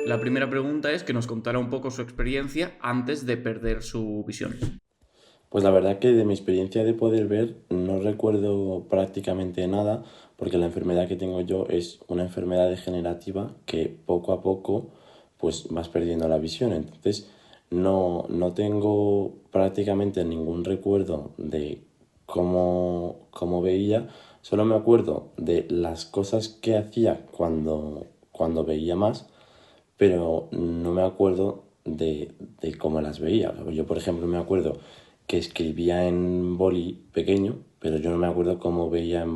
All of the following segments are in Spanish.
La primera pregunta es que nos contara un poco su experiencia antes de perder su visión. Pues la verdad que de mi experiencia de poder ver no recuerdo prácticamente nada porque la enfermedad que tengo yo es una enfermedad degenerativa que poco a poco pues vas perdiendo la visión. Entonces no tengo prácticamente ningún recuerdo de cómo veía, solo me acuerdo de las cosas que hacía cuando veía más, pero no me acuerdo de cómo las veía. Yo, por ejemplo, me acuerdo que escribía en boli pequeño, pero yo no me acuerdo cómo veía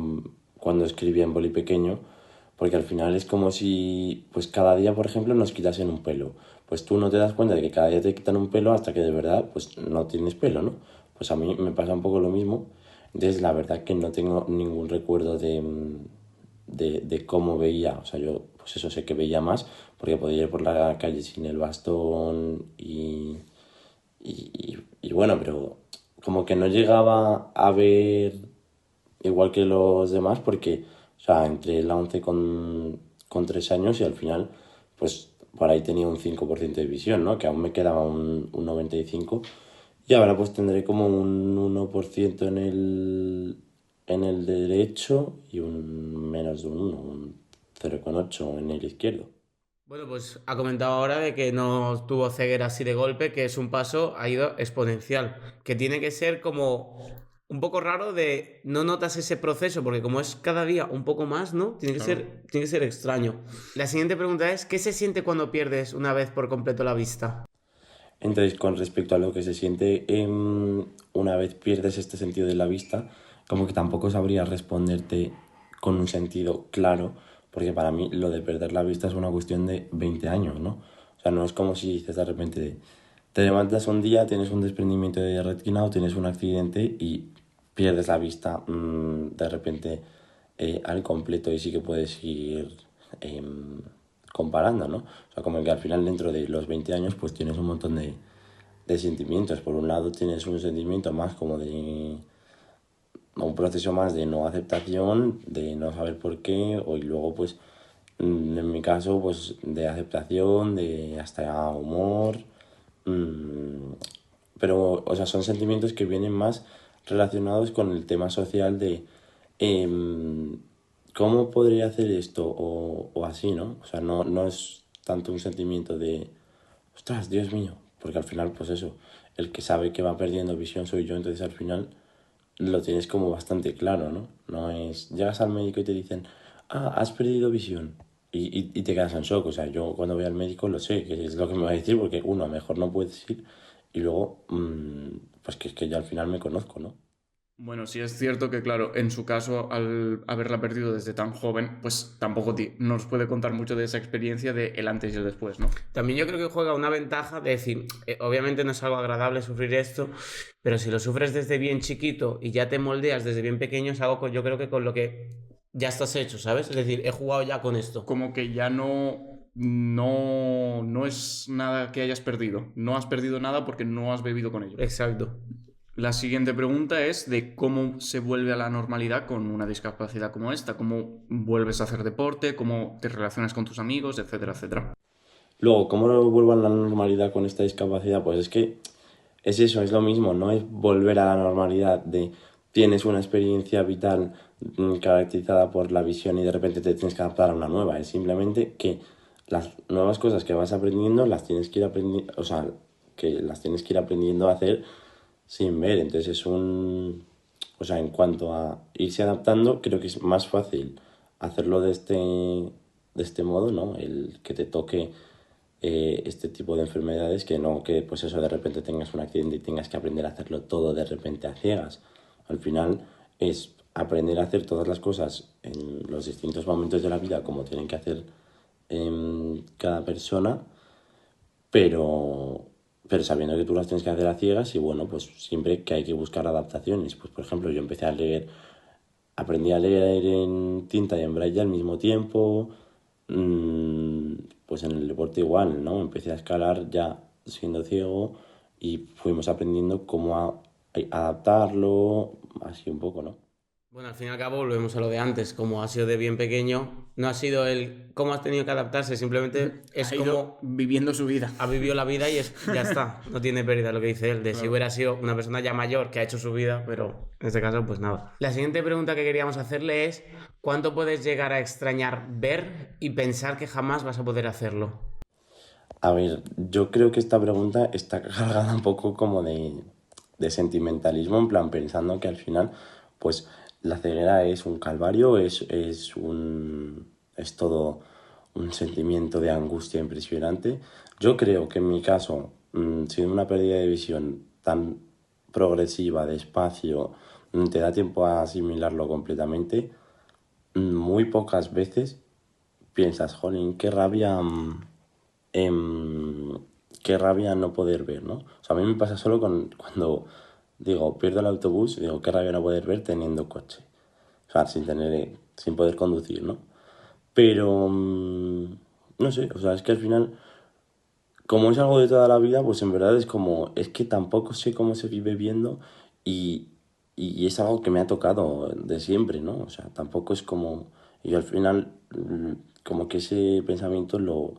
cuando escribía en boli pequeño, porque al final es como si, pues cada día, por ejemplo, nos quitasen un pelo. Pues tú no te das cuenta de que cada día te quitan un pelo hasta que de verdad, pues no tienes pelo, ¿no? Pues a mí me pasa un poco lo mismo. Entonces, la verdad que no tengo ningún recuerdo de cómo veía. O sea, yo, pues eso sé que veía más, porque podía ir por la calle sin el bastón y bueno, pero como que no llegaba a ver igual que los demás, porque, o sea, entré la 11 con 3 años y al final, pues por ahí tenía un 5% de visión, ¿no? Que aún me quedaba un 95%. Y ahora pues tendré como un 1% en el derecho y un menos de un 1, un 0,8 en el izquierdo. Bueno, pues ha comentado ahora de que no tuvo ceguera así de golpe, que es un paso, ha ido exponencial, que tiene que ser como un poco raro de no notas ese proceso, porque como es cada día un poco más, ¿no? Claro. Tiene que ser extraño. La siguiente pregunta es, ¿qué se siente cuando pierdes una vez por completo la vista? Entonces, con respecto a lo que se siente una vez pierdes este sentido de la vista, como que tampoco sabría responderte con un sentido claro, porque para mí lo de perder la vista es una cuestión de 20 años, ¿no? O sea, no es como si dices de repente, te levantas un día, tienes un desprendimiento de retina o tienes un accidente y pierdes la vista de repente al completo y sí que puedes ir comparando, ¿no? O sea, como que al final dentro de los 20 años pues tienes un montón de sentimientos. Por un lado tienes un sentimiento más como de un proceso más de no aceptación, de no saber por qué, o y luego pues en mi caso pues de aceptación, de hasta humor, mm, pero o sea son sentimientos que vienen más relacionados con el tema social de em, cómo podría hacer esto o así, ¿no? O sea, no es tanto un sentimiento de ostras, Dios mío, porque al final, pues eso, el que sabe que va perdiendo visión soy yo, entonces al final lo tienes como bastante claro, ¿no? No es, llegas al médico y te dicen, has perdido visión y te quedas en shock, o sea, yo cuando voy al médico lo sé, que es lo que me va a decir, porque uno, a lo mejor no puedes ir y luego, pues que es que yo al final me conozco, ¿no? Bueno, sí es cierto que, claro, en su caso, al haberla perdido desde tan joven, pues tampoco nos puede contar mucho de esa experiencia de el antes y el después, ¿no? También yo creo que juega una ventaja de decir, obviamente no es algo agradable sufrir esto, pero si lo sufres desde bien chiquito y ya te moldeas desde bien pequeño, es algo yo creo que con lo que ya estás hecho, ¿sabes? Es decir, he jugado ya con esto. Como que ya no es nada que hayas perdido. No has perdido nada porque no has bebido con ello. Exacto. La siguiente pregunta es de cómo se vuelve a la normalidad con una discapacidad como esta, cómo vuelves a hacer deporte, cómo te relacionas con tus amigos, etcétera, etcétera. Luego, ¿cómo vuelvo a la normalidad con esta discapacidad? Pues es que es eso, es lo mismo, no es volver a la normalidad de tienes una experiencia vital caracterizada por la visión y de repente te tienes que adaptar a una nueva, es simplemente que las nuevas cosas que vas aprendiendo las tienes que ir aprendiendo, o sea, que las tienes que ir aprendiendo a hacer sin ver, entonces o sea, en cuanto a irse adaptando, creo que es más fácil hacerlo de este modo, ¿no? El que te toque este tipo de enfermedades que no que pues eso de repente tengas un accidente y tengas que aprender a hacerlo todo de repente a ciegas. Al final es aprender a hacer todas las cosas en los distintos momentos de la vida como tienen que hacer cada persona, pero, pero sabiendo que tú las tienes que hacer a ciegas y bueno, pues siempre que hay que buscar adaptaciones. Pues por ejemplo, yo aprendí a leer en tinta y en braille al mismo tiempo. Pues en el deporte igual, ¿no? Empecé a escalar ya siendo ciego y fuimos aprendiendo cómo adaptarlo, así un poco, ¿no? Bueno, al fin y al cabo volvemos a lo de antes, como ha sido de bien pequeño, no ha sido el cómo has tenido que adaptarse, simplemente es como viviendo su vida. Ha vivido la vida y ya está, no tiene pérdida lo que dice él, de si hubiera sido una persona ya mayor que ha hecho su vida, pero en este caso pues nada. La siguiente pregunta que queríamos hacerle es ¿cuánto puedes llegar a extrañar ver y pensar que jamás vas a poder hacerlo? A ver, yo creo que esta pregunta está cargada un poco como de sentimentalismo, en plan pensando que al final, pues la ceguera es un calvario, es todo un sentimiento de angustia impresionante. Yo creo que en mi caso, siendo una pérdida de visión tan progresiva, despacio, te da tiempo a asimilarlo completamente, muy pocas veces piensas, jolín, qué rabia. em, Qué rabia no poder ver, ¿no? O sea, a mí me pasa solo cuando digo, pierdo el autobús, digo, qué rabia no poder ver teniendo coche. O sea, sin poder conducir, ¿no? Pero, no sé, o sea, es que al final, como es algo de toda la vida, pues en verdad es como, es que tampoco sé cómo se vive viendo y, y es algo que me ha tocado de siempre, ¿no? O sea, tampoco es como, y al final, como que ese pensamiento lo,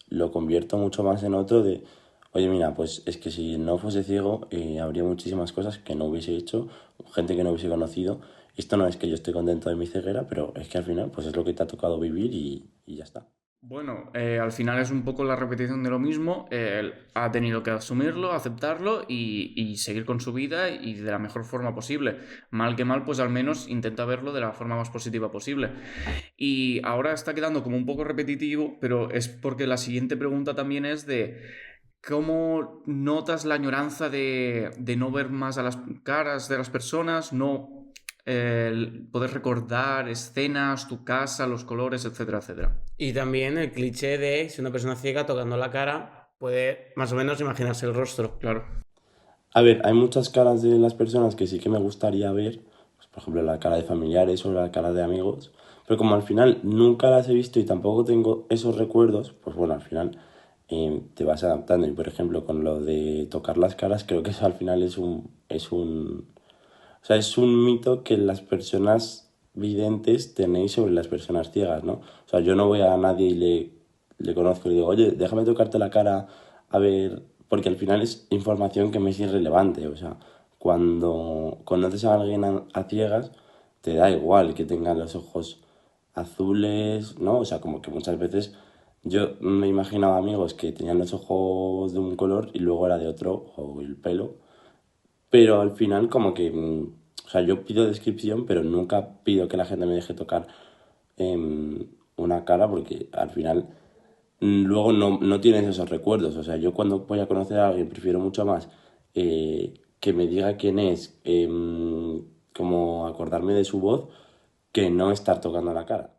lo convierto mucho más en otro de, oye, mira, pues es que si no fuese ciego, habría muchísimas cosas que no hubiese hecho, gente que no hubiese conocido. Esto no es que yo esté contento de mi ceguera, pero es que al final, pues es lo que te ha tocado vivir y ya está. Bueno, al final es un poco la repetición de lo mismo. Él ha tenido que asumirlo, aceptarlo y seguir con su vida y de la mejor forma posible. Mal que mal, pues al menos intenta verlo de la forma más positiva posible. Y ahora está quedando como un poco repetitivo, pero es porque la siguiente pregunta también es de cómo notas la añoranza de no ver más a las caras de las personas, no el poder recordar escenas, tu casa, los colores, etcétera, etcétera. Y también el cliché de si una persona ciega tocando la cara puede más o menos imaginarse el rostro. Claro. A ver, hay muchas caras de las personas que sí que me gustaría ver, pues, por ejemplo, la cara de familiares o la cara de amigos, pero como al final nunca las he visto y tampoco tengo esos recuerdos, pues bueno, al final te vas adaptando. Y por ejemplo, con lo de tocar las caras, creo que eso al final o sea, es un mito que las personas videntes tenéis sobre las personas ciegas, ¿no? O sea, yo no voy a nadie y le conozco y le digo, oye, déjame tocarte la cara a ver, porque al final es información que me es irrelevante. O sea, cuando conoces a alguien a ciegas, te da igual que tenga los ojos azules, ¿no? O sea, como que muchas veces yo me imaginaba amigos que tenían los ojos de un color y luego era de otro, o el pelo, pero al final como que, o sea, yo pido descripción, pero nunca pido que la gente me deje tocar una cara porque al final luego no tienes esos recuerdos. O sea, yo cuando voy a conocer a alguien prefiero mucho más que me diga quién es, como acordarme de su voz, que no estar tocando la cara.